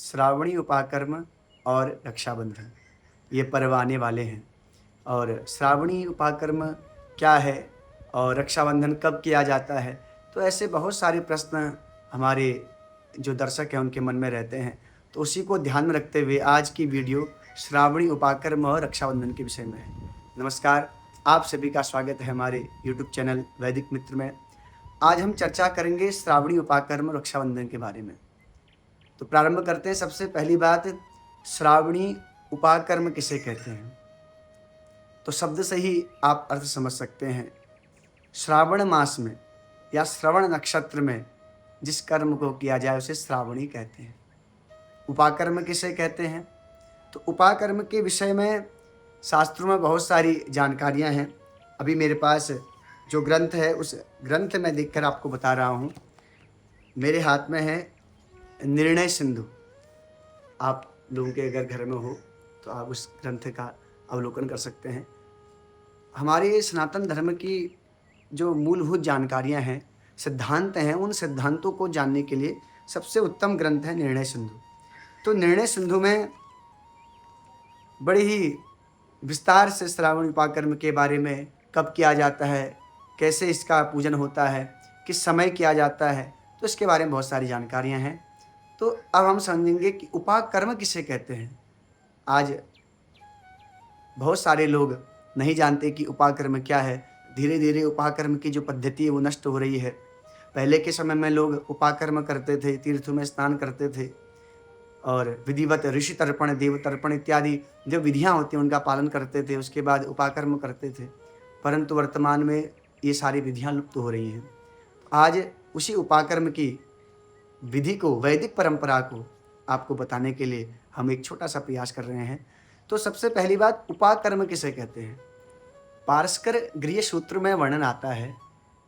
श्रावणी उपाकर्म और रक्षाबंधन ये पर्व आने वाले हैं। और श्रावणी उपाकर्म क्या है और रक्षाबंधन कब किया जाता है? तो ऐसे बहुत सारे प्रश्न हमारे जो दर्शक हैं उनके मन में रहते हैं। तो उसी को ध्यान में रखते हुए आज की वीडियो श्रावणी उपाकर्म और रक्षाबंधन के विषय में है। नमस्कार, आप सभी का स्वागत है हमारे यूट्यूब चैनल वैदिक मित्र में। आज हम चर्चा करेंगे श्रावणी उपाकर्म और रक्षाबंधन के बारे में। तो प्रारंभ करते हैं। सबसे पहली बात, श्रावणी उपाकर्म किसे कहते हैं? तो शब्द से ही आप अर्थ समझ सकते हैं। श्रावण मास में या श्रवण नक्षत्र में जिस कर्म को किया जाए उसे श्रावणी कहते हैं। उपाकर्म किसे कहते हैं? तो उपाकर्म के विषय में शास्त्रों में बहुत सारी जानकारियां हैं। अभी मेरे पास जो ग्रंथ है उस ग्रंथ में देखकर आपको बता रहा हूँ। मेरे हाथ में है निर्णय सिंधु। आप लोगों के अगर घर में हो तो आप उस ग्रंथ का अवलोकन कर सकते हैं। हमारे सनातन धर्म की जो मूलभूत जानकारियां हैं, सिद्धांत हैं, उन सिद्धांतों को जानने के लिए सबसे उत्तम ग्रंथ है निर्णय सिंधु। तो निर्णय सिंधु में बड़ी ही विस्तार से श्रावण उपाकर्म के बारे में, कब किया जाता है, कैसे इसका पूजन होता है, किस समय किया जाता है, तो इसके बारे में बहुत सारी जानकारियां हैं। तो अब हम समझेंगे कि उपाकर्म किसे कहते हैं। आज बहुत सारे लोग नहीं जानते कि उपाकर्म क्या है। धीरे धीरे उपाकर्म की जो पद्धति है वो नष्ट हो रही है। पहले के समय में लोग उपाकर्म करते थे, तीर्थों में स्नान करते थे और विधिवत ऋषि तर्पण, देव तर्पण इत्यादि जो विधियां होती हैं उनका पालन करते थे। उसके बाद उपाकर्म करते थे। परंतु वर्तमान में ये सारी विधियां लुप्त हो रही हैं। आज उसी उपाकर्म की विधि को, वैदिक परंपरा को आपको बताने के लिए हम एक छोटा सा प्रयास कर रहे हैं। तो सबसे पहली बात, उपाकर्म किसे कहते हैं? पारस्कर गृह सूत्र में वर्णन आता है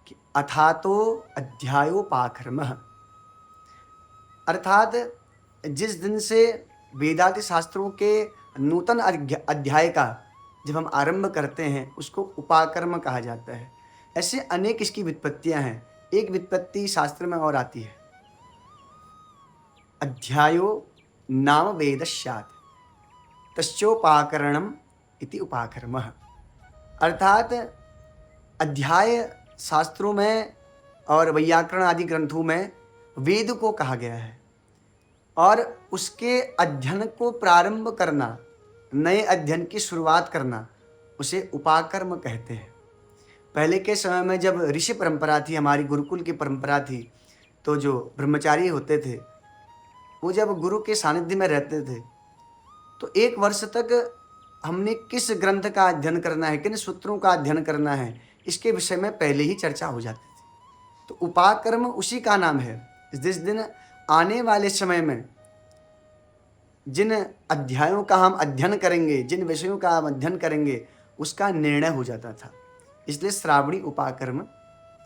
कि अथातो अध्यायोपाकर्म, अर्थात जिस दिन से वेदांत शास्त्रों के नूतन अध्याय का जब हम आरंभ करते हैं उसको उपाकर्म कहा जाता है। ऐसे अनेक इसकी व्युत्पत्तियां हैं। एक व्युत्पत्ति शास्त्र में और आती है, अध्यायो नाम वेदस्यात् तस्योपाकरणम इति उपाकर्म। अर्थात अध्याय शास्त्रों में और वैयाकरण आदि ग्रंथों में वेद को कहा गया है और उसके अध्ययन को प्रारंभ करना, नए अध्ययन की शुरुआत करना, उसे उपाकर्म कहते हैं। पहले के समय में जब ऋषि परंपरा थी, हमारी गुरुकुल की परंपरा थी, तो जो ब्रह्मचारी होते थे वो जब गुरु के सानिध्य में रहते थे तो एक वर्ष तक हमने किस ग्रंथ का अध्ययन करना है, किन सूत्रों का अध्ययन करना है, इसके विषय में पहले ही चर्चा हो जाती थी। तो उपाकर्म उसी का नाम है। जिस दिन आने वाले समय में जिन अध्यायों का हम अध्ययन करेंगे, जिन विषयों का हम अध्ययन करेंगे, उसका निर्णय हो जाता था। इसलिए श्रावणी उपाकर्म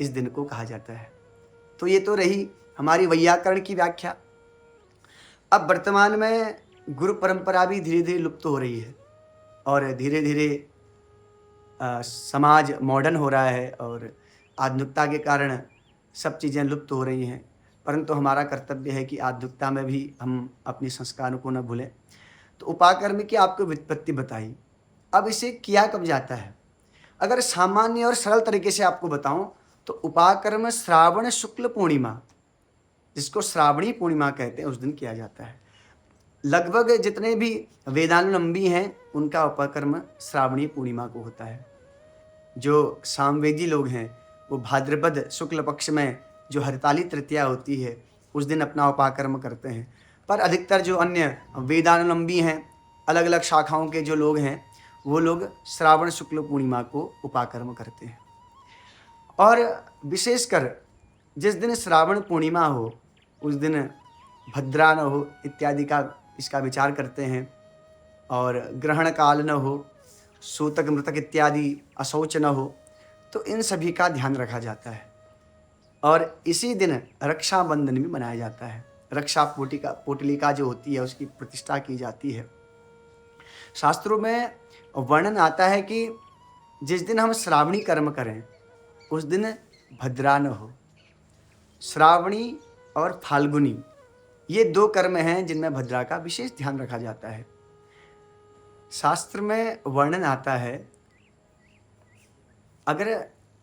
इस दिन को कहा जाता है। तो ये तो रही हमारी वैयाकरण की व्याख्या। अब वर्तमान में गुरु परंपरा भी धीरे धीरे लुप्त हो रही है और धीरे धीरे समाज मॉडर्न हो रहा है और आधुनिकता के कारण सब चीज़ें लुप्त हो रही हैं। परंतु हमारा कर्तव्य है कि आधुनिकता में भी हम अपने संस्कारों को न भूलें। तो उपाकर्म की आपको व्युत्पत्ति बताई। अब इसे किया कब जाता है? अगर सामान्य और सरल तरीके से आपको बताऊं तो उपाकर्म श्रावण शुक्ल पूर्णिमा, जिसको श्रावणी पूर्णिमा कहते हैं, उस दिन किया जाता है। लगभग जितने भी वेदानुलंबी हैं उनका उपाकर्म श्रावणी पूर्णिमा को होता है। जो सामवेदी लोग हैं वो भाद्रपद शुक्ल पक्ष में जो हरताली तृतीया होती है उस दिन अपना उपाकर्म करते हैं। पर अधिकतर जो अन्य वेदानुलंबी हैं, अलग अलग शाखाओं के जो लोग हैं, वो लोग श्रावण शुक्ल पूर्णिमा को उपाकर्म करते हैं। और विशेषकर जिस दिन श्रावण पूर्णिमा हो उस दिन भद्रा न हो इत्यादि का इसका विचार करते हैं और ग्रहण काल न हो, सूतक मृतक इत्यादि अशौच न हो, तो इन सभी का ध्यान रखा जाता है। और इसी दिन रक्षाबंधन भी मनाया जाता है। रक्षा पोटलिका जो होती है उसकी प्रतिष्ठा की जाती है। शास्त्रों में वर्णन आता है कि जिस दिन हम श्रावणी कर्म करें उस दिन भद्रा न हो। श्रावणी और फाल्गुनी ये 2 कर्म हैं जिनमें भद्रा का विशेष ध्यान रखा जाता है। शास्त्र में वर्णन आता है, अगर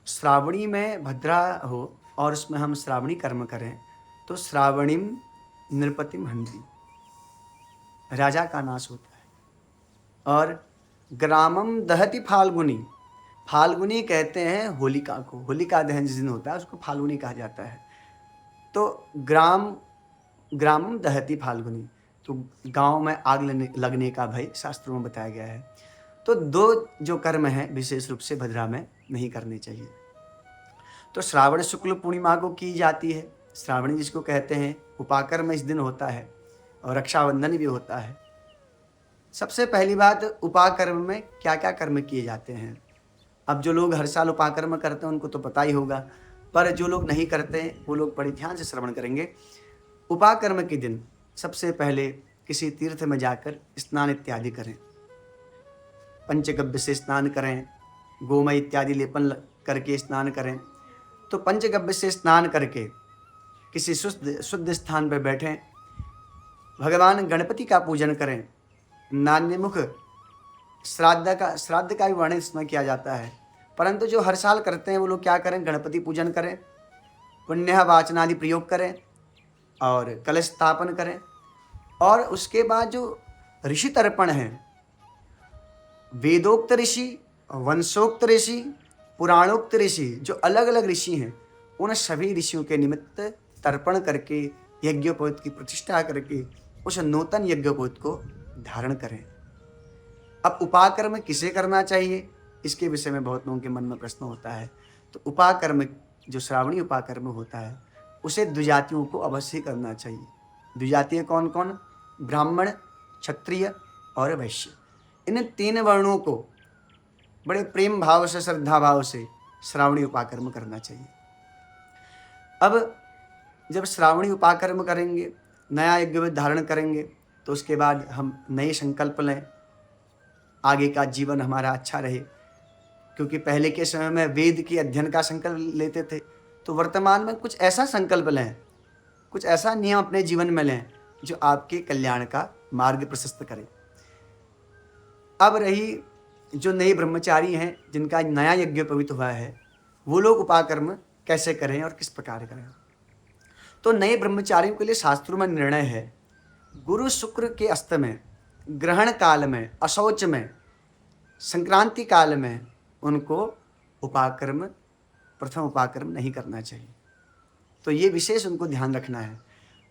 श्रावणी में भद्रा हो और उसमें हम श्रावणी कर्म करें तो श्रावणीम नृपतिम हंति, राजा का नाश होता है। और ग्रामम दहति फाल्गुनी, फाल्गुनी कहते हैं होलिका को, होलिका दहन जिस दिन होता है उसको फाल्गुनी कहा जाता है। तो ग्रामम दहति फाल्गुनी, तो गांव में आग लगने का भय शास्त्रों में बताया गया है। तो 2 जो कर्म हैं विशेष रूप से भद्रा में नहीं करने चाहिए। तो श्रावण शुक्ल पूर्णिमा को की जाती है, श्रावणी जिसको कहते हैं, उपाकर्म इस दिन होता है और रक्षाबंधन भी होता है। सबसे पहली बात, उपाकर्म में क्या क्या कर्म किए जाते हैं। अब जो लोग हर साल उपाकर्म करते हैं उनको तो पता ही होगा, पर जो लोग नहीं करते हैं वो लोग बड़े ध्यान से श्रवण करेंगे। उपाकर्म के दिन सबसे पहले किसी तीर्थ में जाकर स्नान इत्यादि करें, पंचगव्य से स्नान करें, गोमय इत्यादि लेपन करके स्नान करें। तो पंचगव्य से स्नान करके किसी शुद्ध स्थान पर बैठें, भगवान गणपति का पूजन करें। नान्यमुख श्राद्ध का भी वर्णन इसमें किया जाता है, परंतु जो हर साल करते हैं वो लोग क्या करें, गणपति पूजन करें, पुण्य वाचनादि प्रयोग करें और कलश स्थापन करें। और उसके बाद जो ऋषि तर्पण है, वेदोक्त ऋषि, वंशोक्त ऋषि, पुराणोक्त ऋषि, जो अलग अलग ऋषि हैं, उन सभी ऋषियों के निमित्त तर्पण करके यज्ञोपवीत की प्रतिष्ठा करके उस नूतन यज्ञोपवीत को धारण करें। अब उपाकर्म किसे करना चाहिए, इसके विषय में बहुत लोगों के मन में प्रश्न होता है। तो उपाकर्म, जो श्रावणी उपाकर्म होता है, उसे द्विजातियों को अवश्य करना चाहिए। द्विजातीय कौन कौन, ब्राह्मण, क्षत्रिय और वैश्य, इन 3 वर्णों को बड़े प्रेम भाव से, श्रद्धा भाव से श्रावणी उपाकर्म करना चाहिए। अब जब श्रावणी उपाकर्म करेंगे, नया यज्ञ धारण करेंगे, तो उसके बाद हम नए संकल्प लें, आगे का जीवन हमारा अच्छा रहे। क्योंकि पहले के समय में वेद के अध्ययन का संकल्प लेते थे, तो वर्तमान में कुछ ऐसा संकल्प लें, कुछ ऐसा नियम अपने जीवन में लें जो आपके कल्याण का मार्ग प्रशस्त करे। अब रही जो नए ब्रह्मचारी हैं, जिनका नया यज्ञ पवित्र हुआ है, वो लोग उपाकर्म कैसे करें और किस प्रकार करें। तो नए ब्रह्मचारियों के लिए शास्त्रों में निर्णय है, गुरु शुक्र के अस्त में, ग्रहण काल में, अशौच में, संक्रांति काल में उनको उपाकर्म, प्रथम उपाकर्म नहीं करना चाहिए। तो ये विशेष उनको ध्यान रखना है।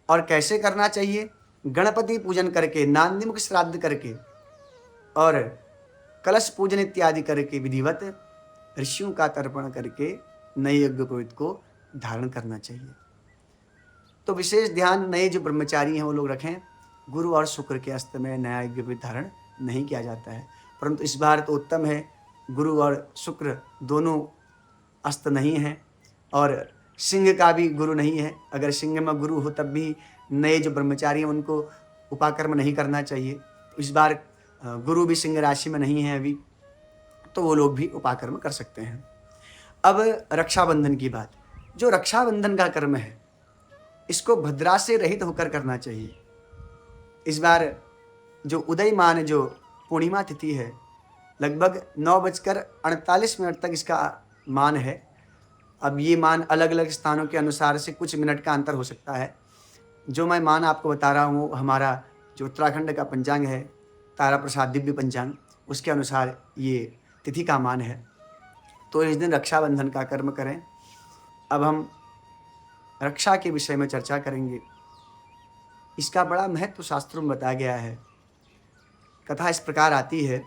और कैसे करना चाहिए, गणपति पूजन करके, नांदीमुख श्राद्ध करके और कलश पूजन इत्यादि करके विधिवत ऋषियों का तर्पण करके नए यज्ञोपवीत को धारण करना चाहिए। तो विशेष ध्यान नए जो ब्रह्मचारी हैं वो लोग रखें, गुरु और शुक्र के अस्त में नया यज्ञोपवीत धारण नहीं किया जाता है। परंतु इस बार तो उत्तम है, गुरु और शुक्र दोनों अस्त नहीं हैं और सिंह का भी गुरु नहीं है। अगर सिंह में गुरु हो तब भी नए जो ब्रह्मचारी हैं उनको उपाकर्म नहीं करना चाहिए। इस बार गुरु भी सिंह राशि में नहीं है अभी, तो वो लोग भी उपाकर्म कर सकते हैं। अब रक्षाबंधन की बात, जो रक्षाबंधन का कर्म है इसको भद्रा से रहित होकर करना चाहिए। इस बार जो उदयमान जो पूर्णिमा तिथि है, लगभग 9:48 तक इसका मान है। अब ये मान अलग अलग स्थानों के अनुसार से कुछ मिनट का अंतर हो सकता है। जो मैं मान आपको बता रहा हूँ, हमारा जो उत्तराखंड का पंचांग है, तारा प्रसाद दिव्य पंचांग, उसके अनुसार ये तिथि का मान है। तो इस दिन रक्षाबंधन का कर्म करें। अब हम रक्षा के विषय में चर्चा करेंगे। इसका बड़ा महत्व शास्त्रों में बताया गया है। कथा इस प्रकार आती है,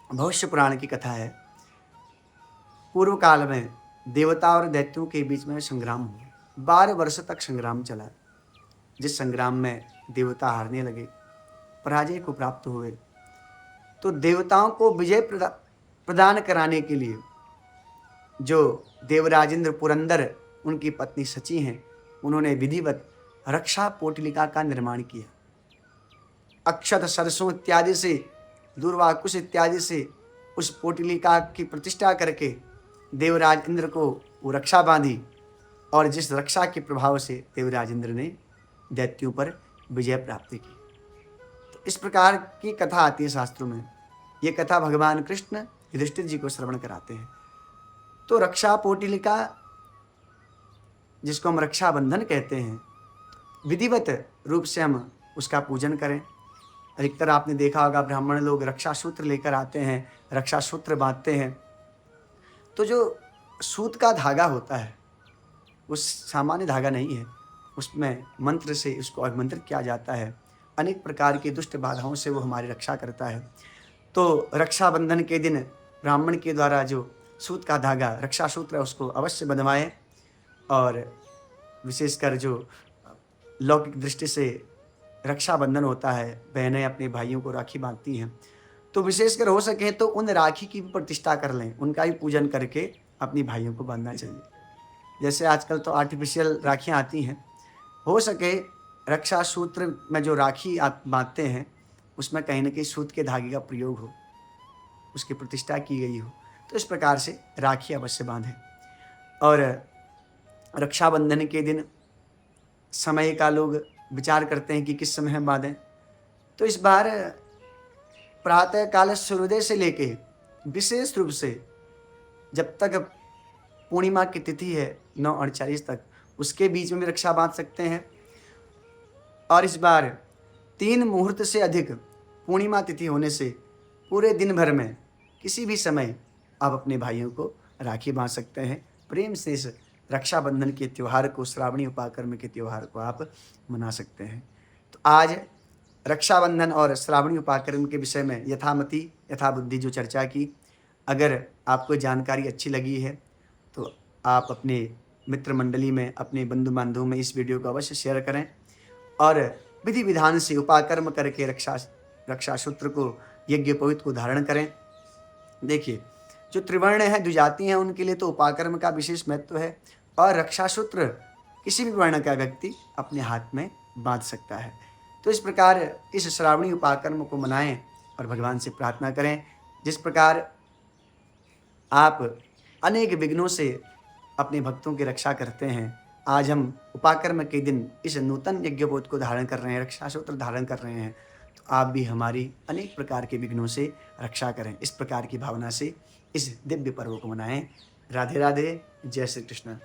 भविष्य पुराण की कथा है। पूर्व काल में देवता और दैत्यों के बीच में संग्राम हुआ, 12 वर्ष तक संग्राम चला। जिस संग्राम में देवता हारने लगे, पराजय को प्राप्त हुए, तो देवताओं को विजय प्रदान कराने के लिए जो देवराजेंद्र पुरंदर उनकी पत्नी सची हैं, उन्होंने विधिवत रक्षा पोटलिका का निर्माण किया। अक्षत, सरसों इत्यादि से, दूर्वाकुश इत्यादि से उस पोटलिका की प्रतिष्ठा करके देवराज इंद्र को वो रक्षा बांधी और जिस रक्षा के प्रभाव से देवराज इंद्र ने दैत्यों पर विजय प्राप्ति की। तो इस प्रकार की कथा आती है शास्त्रों में। ये कथा भगवान कृष्ण युधिष्ठिर जी को श्रवण कराते हैं। तो रक्षा पोटिलिका, जिसको हम रक्षाबंधन कहते हैं, विधिवत रूप से हम उसका पूजन करें। अधिकतर आपने देखा होगा ब्राह्मण लोग रक्षा सूत्र लेकर आते हैं, रक्षा सूत्र बांधते हैं। तो जो सूत का धागा होता है वो सामान्य धागा नहीं है, उसमें मंत्र से उसको अभिमंत्रित किया जाता है। अनेक प्रकार की दुष्ट बाधाओं से वो हमारी रक्षा करता है। तो रक्षाबंधन के दिन ब्राह्मण के द्वारा जो सूत का धागा रक्षा सूत्र है उसको अवश्य बंधवाएं। और विशेषकर जो लौकिक दृष्टि से रक्षाबंधन होता है, बहनें अपने भाइयों को राखी बांधती हैं, तो विशेषकर हो सके तो उन राखी की भी प्रतिष्ठा कर लें, उनका भी पूजन करके अपनी भाइयों को बांधना चाहिए। जैसे आजकल तो आर्टिफिशियल राखियाँ आती हैं, हो सके रक्षा सूत्र में जो राखी आप बांधते हैं उसमें कहीं ना कहीं सूत के धागे का प्रयोग हो, उसकी प्रतिष्ठा की गई हो। तो इस प्रकार से राखी अवश्य बांधें। और रक्षाबंधन के दिन समय का लोग विचार करते हैं कि किस समय हम बांधें। तो इस बार प्रातः काल सूर्योदय से लेके विशेष रूप से जब तक पूर्णिमा की तिथि है 9:48 तक, उसके बीच में भी रक्षा बांध सकते हैं। और इस बार 3 मुहूर्त से अधिक पूर्णिमा तिथि होने से पूरे दिन भर में किसी भी समय आप अपने भाइयों को राखी बांध सकते हैं। प्रेम से इस रक्षाबंधन के त्यौहार को, श्रावणी उपाकर्म के त्यौहार को आप मना सकते हैं। तो आज रक्षाबंधन और श्रावणी उपाकर्म के विषय में यथामति यथाबुद्धि जो चर्चा की, अगर आपको जानकारी अच्छी लगी है तो आप अपने मित्र मंडली में, अपने बंधु बांधवों में इस वीडियो को अवश्य शेयर करें और विधि विधान से उपाकर्म करके रक्षा सूत्र को, यज्ञोपवीत को धारण करें। देखिए, जो त्रिवर्ण है, द्विजाति हैं, उनके लिए तो उपाकर्म का विशेष महत्व है और रक्षा सूत्र किसी भी वर्ण का व्यक्ति अपने हाथ में बांध सकता है। तो इस प्रकार इस श्रावणी उपाकर्म को मनाएं और भगवान से प्रार्थना करें। जिस प्रकार आप अनेक विघ्नों से अपने भक्तों की रक्षा करते हैं, आज हम उपाकर्म के दिन इस नूतन यज्ञोपवीत को धारण कर रहे हैं, रक्षा सूत्र धारण कर रहे हैं, तो आप भी हमारी अनेक प्रकार के विघ्नों से रक्षा करें। इस प्रकार की भावना से इस दिव्य पर्व को मनाएं। राधे राधे, जय श्री कृष्ण।